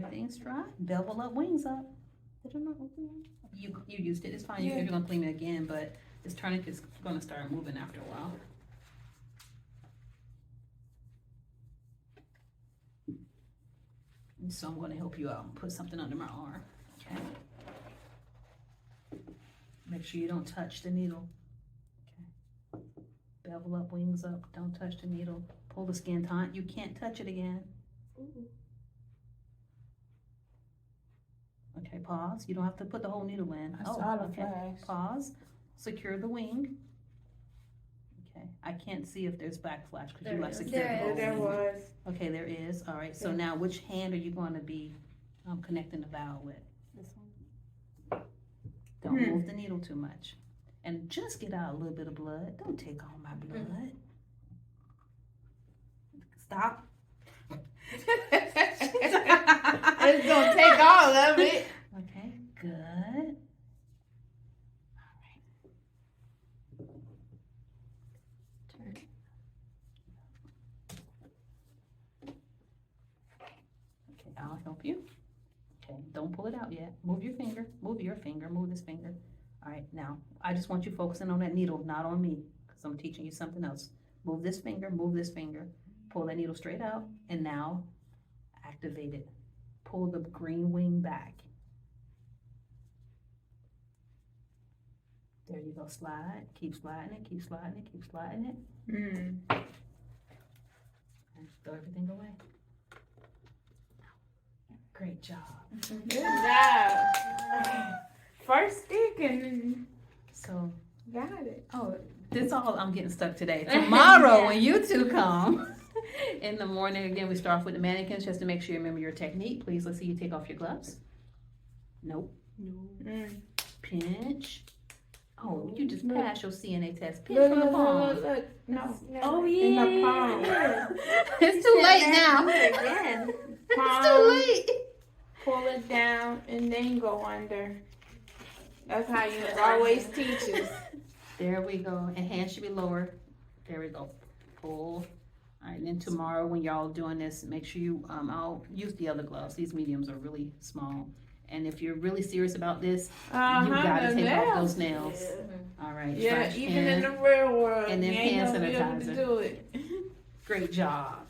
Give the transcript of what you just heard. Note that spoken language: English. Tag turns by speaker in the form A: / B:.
A: Everything's dry. Bevel up, wings up.
B: Did I not open it?
A: You used it. It's fine.
B: Yeah.
A: You're gonna clean it again, but this tourniquet's gonna start moving after a while. And so I'm gonna help you out and put something under my arm. Okay. Make sure you don't touch the needle. Okay. Bevel up, wings up. Don't touch the needle. Pull the skin taut. You can't touch it again.
B: Ooh.
A: Okay, pause. You don't have to put the whole needle in.
B: I saw the flash.
A: Pause. Secure the wing. Okay. I can't see if there's backflash because you left secure the whole
B: There
A: wing.
B: was.
A: Okay, there is. All right. So
B: Yeah.
A: now, which hand are you going to be connecting the valve with?
B: This one.
A: Don't move the needle too much, and just get out a little bit of blood. Don't take all my blood. Stop.
B: It's gonna take all of it.
A: Okay, good. All right.
B: Turn.
A: Okay, I'll help you. Okay, don't pull it out yet. Move your finger. Move your finger. Move this finger. All right, now I just want you focusing on that needle, not on me, because I'm teaching you something else. Move this finger. Move this finger. Pull that needle straight out, and now activate it. Pull the green wing back. There you go. Slide. Keep sliding it. Keep sliding it. Keep sliding it. And throw everything away. Great job.
B: Good job. First stick and
A: So,
B: got it.
A: oh, this all I'm getting stuck today. Tomorrow, when you two come in the morning, again, we start off with the mannequins just to make sure you remember your technique. Please, let's see you take off your gloves. Nope.
B: No.
A: Pinch. Oh, you just
B: Look.
A: passed your CNA test. Pinch
B: Look,
A: from the
B: look,
A: palm.
B: look, look. No.
C: Oh
B: In
C: yeah.
B: the palm.
A: It's too late now.
C: Again.
A: It's
B: Palm.
A: too late.
B: Pull it down and then go under. That's how you always teach us.
A: There we go. And hands should be lower. There we go. Pull. All right, and then tomorrow when y'all doing this, make sure you, I'll use the other gloves. These mediums are really small. And if you're really serious about this, you gotta
B: the
A: take off
B: nails.
A: those nails. All right,
B: Yeah,
A: trash
B: even
A: can.
B: in the real world,
A: And then
B: you ain't
A: hand
B: gonna be able to
A: sanitizer.
B: do it.
A: Great job.